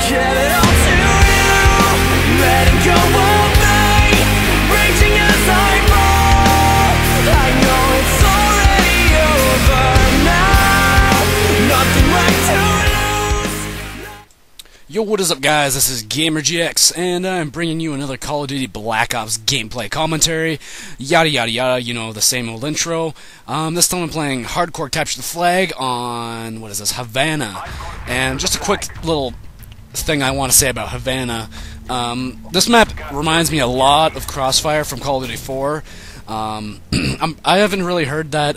Give it all to you, letting go of me, reaching as I fall. I know it's already over now, nothing left to lose. Yo, what is up, guys? This is GamerGX, and I'm bringing you another Call of Duty Black Ops gameplay commentary. Yada yada yada, you know, the same old intro. This time I'm playing Hardcore Capture the Flag on, what is this, Havana. And just a quick little thing I want to say about Havana. This map reminds me a lot of Crossfire from Call of Duty 4. I haven't really heard that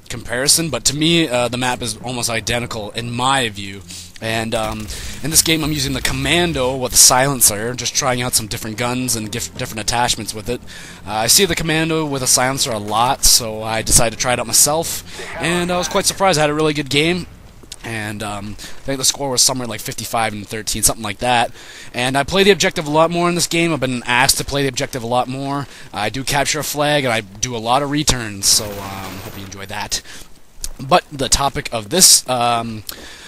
comparison, but to me the map is almost identical in my view. And in this game I'm using the Commando with the silencer, just trying out some different guns and different attachments with it. I see the Commando with a silencer a lot, so I decided to try it out myself, and I was quite surprised. I had a really good game. And I think the score was somewhere like 55-13, something like that. And I play the objective a lot more in this game. I've been asked to play the objective a lot more. I do capture a flag, and I do a lot of returns, so hope you enjoy that. But the topic of this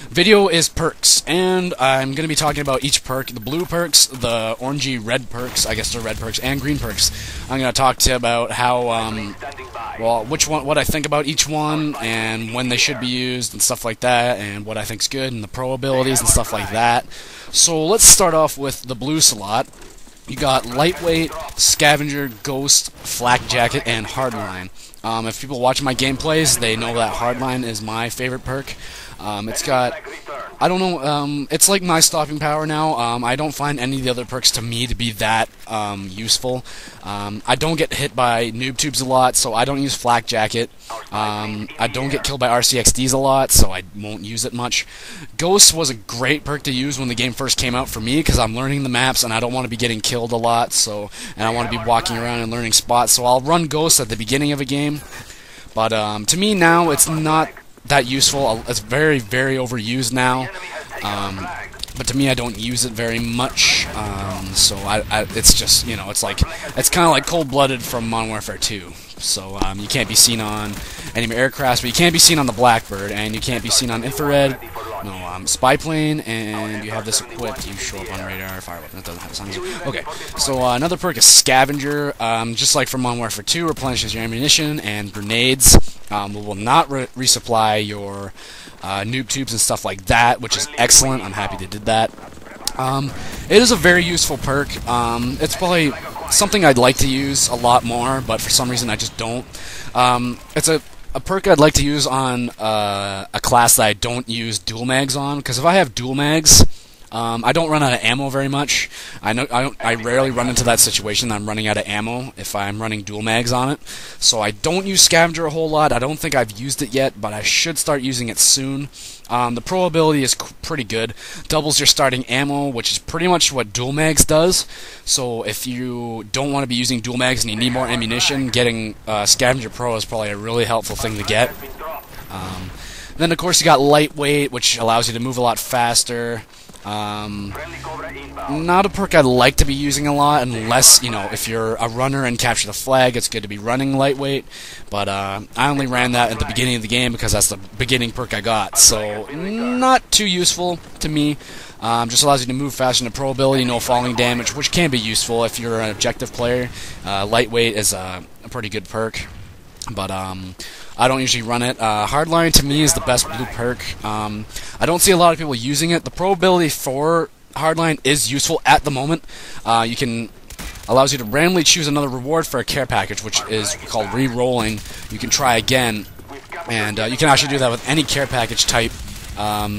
video is perks, and I'm going to be talking about each perk, the blue perks, the orangey red perks, I guess they're red perks, and green perks. I'm going to talk to you about how, well, what I think about each one, and when they should be used, and stuff like that, and what I think's good, and the pro abilities, and stuff like that. So let's start off with the blue slot. You got lightweight, scavenger, ghost, flak jacket, and hardline. If people watch my gameplays, they know that hardline is my favorite perk. It's got, I don't know, it's like my stopping power now. I don't find any of the other perks to me to be that useful. I don't get hit by noob tubes a lot, so I don't use flak jacket. I don't get killed by RCXDs a lot, so I won't use it much. Ghost was a great perk to use when the game first came out for me, because I'm learning the maps and I don't want to be getting killed a lot, so, and I want to be walking around and learning spots, so I'll run Ghost at the beginning of a game. But to me now, it's not that useful. It's very, very overused now. But to me, I don't use it very much. So it's just, you know, it's like, it's kind of like Cold-Blooded from Modern Warfare 2. So you can't be seen on enemy aircraft, but you can't be seen on the Blackbird, and you can't be seen on infrared. No, spy plane, and you have this equipped. You show up on radar, fire weapon. That doesn't have a silencer. Okay, so another perk is Scavenger. Just like from Modern Warfare 2, replenishes your ammunition and grenades. We will not resupply your noob tubes and stuff like that, which is excellent. I'm happy they did that. It is a very useful perk. It's probably something I'd like to use a lot more, but for some reason I just don't. It's a perk I'd like to use on a class that I don't use dual mags on, because if I have dual mags, I don't run out of ammo very much. I rarely run into that situation that I'm running out of ammo if I'm running dual mags on it. So I don't use Scavenger a whole lot. I don't think I've used it yet, but I should start using it soon. The pro ability is pretty good. Doubles your starting ammo, which is pretty much what dual mags does. So if you don't want to be using dual mags and you need more ammunition, getting Scavenger Pro is probably a really helpful thing to get. Then of course you got lightweight, which allows you to move a lot faster. Not a perk I'd like to be using a lot, unless, you know, if you're a runner and capture the flag, it's good to be running lightweight. But I only ran that at the beginning of the game because that's the beginning perk I got, so not too useful to me. Just allows you to move faster in the pro ability, no falling damage, which can be useful if you're an objective player. Lightweight is a pretty good perk, but I don't usually run it. Hardline to me is the best blue perk. I don't see a lot of people using it. The pro ability for Hardline is useful at the moment. Allows you to randomly choose another reward for a care package, which is called re-rolling. You can try again, and you can actually do that with any care package type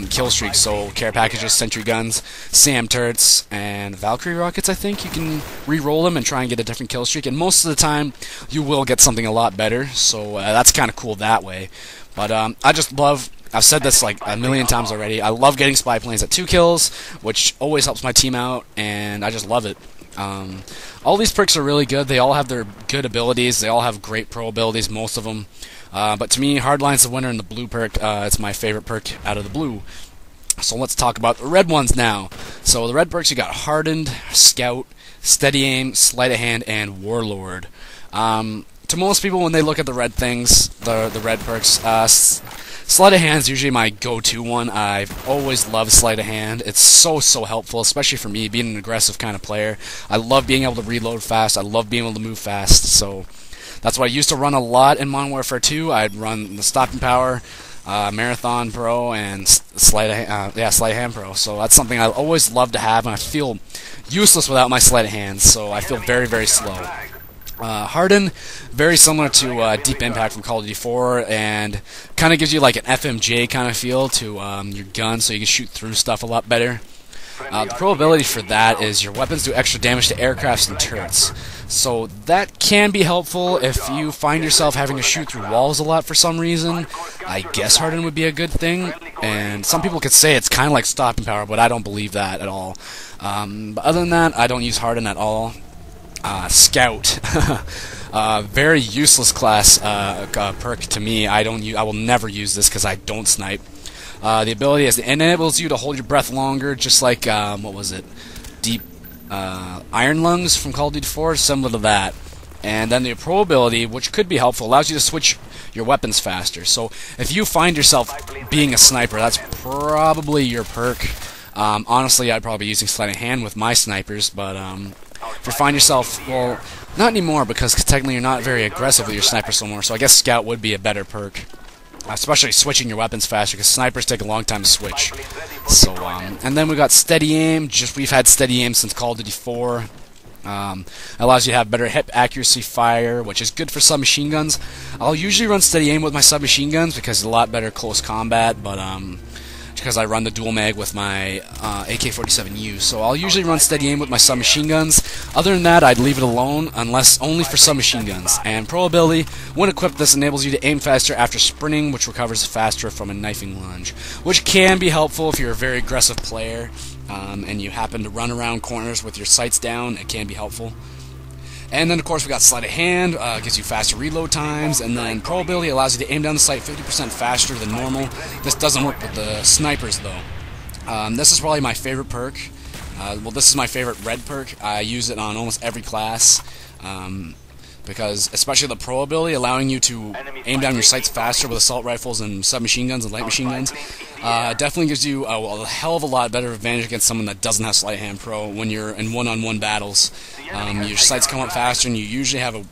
kill streak. So care packages, sentry guns, SAM turrets, and Valkyrie rockets. I think you can re-roll them and try and get a different kill streak, and most of the time you will get something a lot better. So that's kind of cool that way. But I just love. I've said this like a million times already. I love getting spy planes at 2 kills, which always helps my team out, and I just love it. All these perks are really good. They all have their good abilities. They all have great pro abilities, most of them. But to me, Hardline's the winner in the blue perk. It's my favorite perk out of the blue. So let's talk about the red ones now. So the red perks, you got Hardened, Scout, Steady Aim, Sleight of Hand, and Warlord. To most people, when they look at the red things, the red perks, Sleight of hand is usually my go-to one. I've always loved sleight of hand. It's so helpful, especially for me being an aggressive kind of player. I love being able to reload fast. I love being able to move fast. So that's what I used to run a lot in Modern Warfare 2. I'd run the stopping power, Marathon Pro, and sleight of hand Pro. So that's something I always love to have, and I feel useless without my sleight of hand. So I feel very slow. Harden, very similar to Deep Impact from Call of Duty 4, and kind of gives you like an FMJ kind of feel to your gun, so you can shoot through stuff a lot better. The probability for that is your weapons do extra damage to aircrafts and turrets. So that can be helpful if you find yourself having to shoot through walls a lot for some reason. I guess Harden would be a good thing, and some people could say it's kind of like stopping power, but I don't believe that at all. But other than that, I don't use Harden at all. Scout, very useless class perk to me. I will never use this because I don't snipe. The ability is it enables you to hold your breath longer, just like what was it, Deep Iron Lungs from Call of Duty 4, similar to that. And then the Pro ability, which could be helpful, allows you to switch your weapons faster. So if you find yourself being a sniper, that's probably your perk. Honestly, I'd probably be using sleight of hand with my snipers, but if you find yourself, well, not anymore, because technically you're not very aggressive with your snipers anymore, so I guess Scout would be a better perk. Especially switching your weapons faster, because snipers take a long time to switch. So, and then we got Steady Aim. We've had Steady Aim since Call of Duty 4. Allows you to have better hip accuracy fire, which is good for submachine guns. I'll usually run Steady Aim with my submachine guns because it's a lot better close combat, but because I run the dual mag with my AK-47U, so I'll usually run Steady Aim with my submachine guns. Other than that, I'd leave it alone, unless only for submachine guns. And Pro ability, when equipped, this enables you to aim faster after sprinting, which recovers faster from a knifing lunge, which can be helpful if you're a very aggressive player and you happen to run around corners with your sights down. It can be helpful. And then, of course, we got Sleight of Hand, gives you faster reload times, and then Pro ability allows you to aim down the sight 50% faster than normal. This doesn't work with the snipers, though. This is probably my favorite perk. Well, this is my favorite red perk. I use it on almost every class, because especially the Pro ability, allowing you to aim down your sights faster with assault rifles and submachine guns and light machine guns, definitely gives you a hell of a lot better advantage against someone that doesn't have Sleight of Hand Pro when you're in one-on-one battles. Your sights come up faster, and you usually have a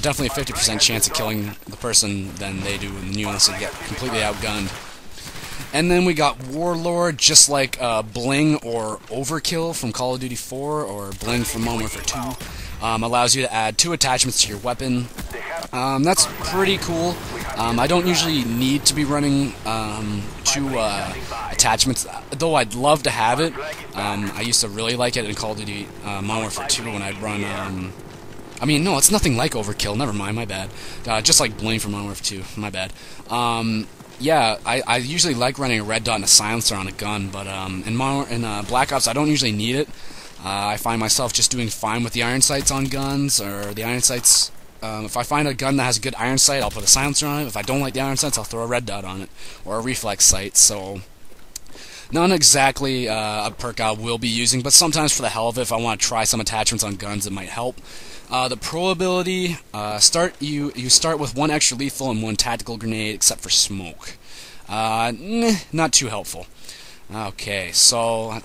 definitely a 50% chance of killing the person than they do in the unless they get completely outgunned. And then we got Warlord, just like Bling or Overkill from Call of Duty 4 or Bling from Modern Warfare 2. Allows you to add 2 attachments to your weapon. That's pretty cool. I don't usually need to be running 2 attachments, though I'd love to have it. I used to really like it in Call of Duty Modern Warfare 2 when I'd run... I mean, no, it's nothing like Overkill. Never mind, my bad. Just like Bling from Modern Warfare 2. My bad. Yeah, I usually like running a red dot and a silencer on a gun, but in Black Ops I don't usually need it. I find myself just doing fine with the iron sights on guns, or the iron sights. If I find a gun that has a good iron sight, I'll put a silencer on it. If I don't like the iron sights, I'll throw a red dot on it, or a reflex sight. So, not exactly a perk I will be using, but sometimes for the hell of it, if I want to try some attachments on guns, it might help. The Pro ability, you start with 1 extra lethal and 1 tactical grenade, except for smoke. Not too helpful. Okay, so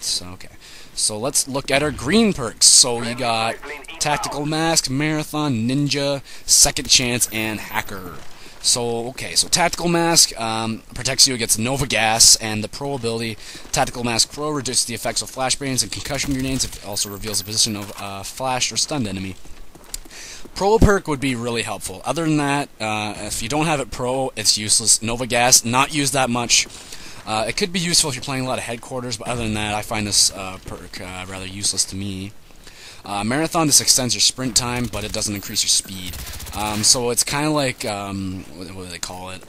let's look at our green perks. So you got Tactical Mask, Marathon, Ninja, Second Chance, and Hacker. So Tactical Mask protects you against Nova Gas, and the Pro ability, Tactical Mask Pro, reduces the effects of flashbangs and concussion grenades. It also reveals the position of a flashed or stunned enemy. Pro perk would be really helpful. Other than that, if you don't have it Pro, it's useless. Nova Gas, not used that much. It could be useful if you're playing a lot of headquarters, but other than that, I find this perk rather useless to me. Marathon, this extends your sprint time, but it doesn't increase your speed. So it's kind of like, what do they call it?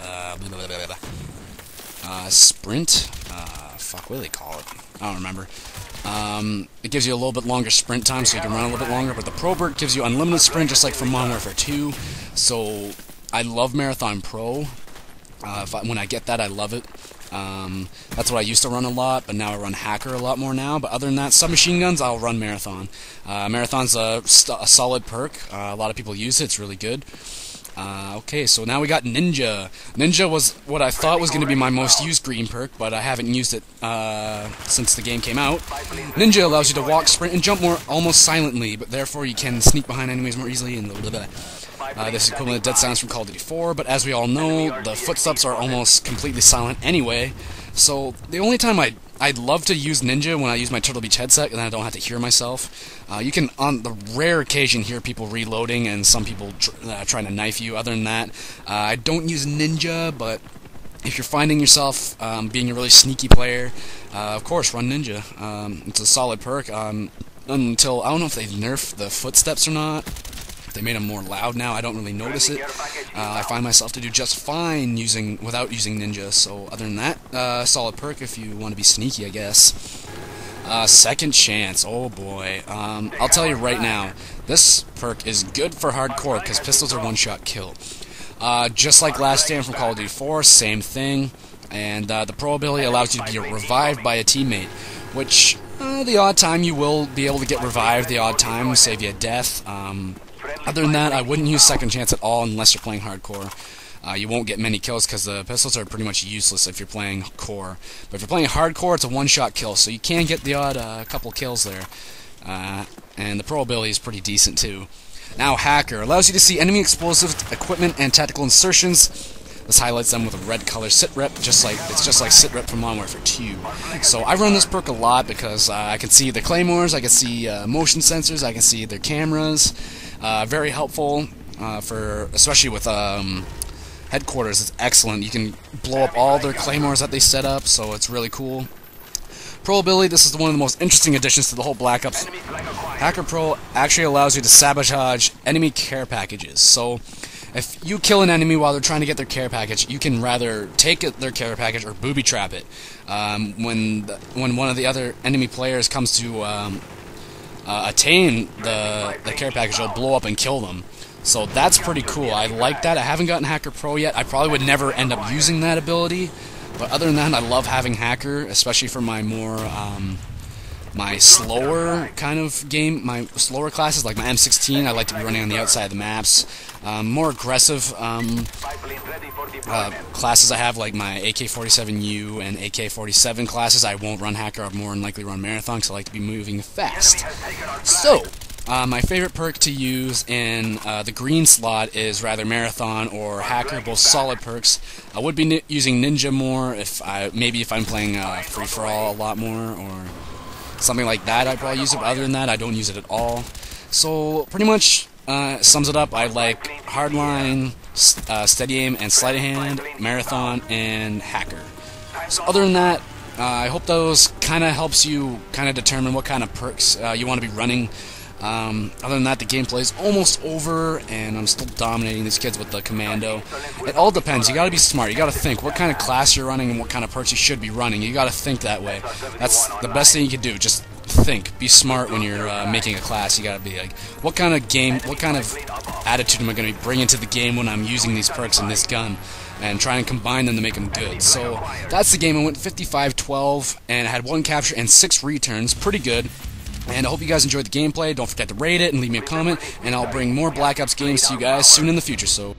Sprint? What do they call it? I don't remember. It gives you a little bit longer sprint time, so you can run a little bit longer, but the Pro perk gives you unlimited sprint, just like from Modern Warfare 2. So I love Marathon Pro. When I get that, I love it. That's what I used to run a lot, but now I run Hacker a lot more now. But other than that, submachine guns, I'll run Marathon. Marathon's a solid perk. A lot of people use it. It's really good. Okay, so now we got Ninja. Ninja was what I thought was going to be my most used green perk, but I haven't used it since the game came out. Ninja allows you to walk, sprint, and jump more almost silently, but therefore you can sneak behind enemies more easily. And this is equivalent to dead silence from Call of Duty 4, but as we all know, the footsteps are almost completely silent anyway. So the only time I'd love to use Ninja when I use my Turtle Beach headset, and then I don't have to hear myself. You can, on the rare occasion, hear people reloading and some people trying to knife you. Other than that, I don't use Ninja, but if you're finding yourself being a really sneaky player, of course, run Ninja. It's a solid perk until, I don't know if they've nerfed the footsteps or not. They made them more loud now. I don't really notice it. I find myself to do just fine without using Ninja. So other than that, solid perk if you want to be sneaky, I guess. Second Chance. Oh boy. I'll tell you right now, this perk is good for hardcore because pistols are one-shot kill. Just like Last Stand from Call of Duty 4, same thing. And the pro ability allows you to be revived by a teammate, which the odd time you will be able to get revived. The odd time will save you a death. Other than that, I wouldn't use Second Chance at all unless you're playing hardcore. You won't get many kills because the pistols are pretty much useless if you're playing core. But if you're playing hardcore, it's a one-shot kill, so you can get the odd couple kills there. And the pro ability is pretty decent too. Now, Hacker allows you to see enemy explosive equipment and tactical insertions. This highlights them with a red color sitrep, it's just like sitrep from Modern Warfare 2. So I run this perk a lot because I can see the claymores, I can see motion sensors, I can see their cameras. Very helpful especially with headquarters. It's excellent. You can blow up all their claymores that they set up, so it's really cool. Pro ability, this is one of the most interesting additions to the whole Black Ops. Hacker Pro actually allows you to sabotage enemy care packages. So if you kill an enemy while they're trying to get their care package, you can rather take their care package or booby trap it. When one of the other enemy players comes to attain the care package, they'll blow up and kill them. So that's pretty cool. I like that. I haven't gotten Hacker Pro yet. I probably would never end up using that ability. But other than that, I love having Hacker, especially for my more my slower kind of game, my slower classes, like my M16. I like to be running on the outside of the maps. More aggressive classes I have, like my AK-47U and AK-47 classes, I won't run Hacker. I'll more than likely run Marathon because I like to be moving fast. So, my favorite perk to use in the green slot is rather Marathon or Hacker, both solid perks. I would be using Ninja more maybe if I'm playing free-for-all a lot more or something like that. I'd probably use it, but other than that, I don't use it at all. So pretty much sums it up. I like Hardline, Steady Aim, and Sleight of Hand, Marathon, and Hacker. So other than that, I hope those kind of helps you kind of determine what kind of perks you want to be running. Other than that, the gameplay is almost over, and I'm still dominating these kids with the commando. It all depends. You gotta be smart. You gotta think what kind of class you're running and what kind of perks you should be running. You gotta think that way. That's the best thing you can do. Just think. Be smart when you're making a class. You gotta be like, what kind of attitude am I gonna be bringing to the game when I'm using these perks and this gun? And try and combine them to make them good. So that's the game. I went 55-12 and I had 1 capture and 6 returns. Pretty good. And I hope you guys enjoyed the gameplay. Don't forget to rate it and leave me a comment, and I'll bring more Black Ops games to you guys soon in the future. So.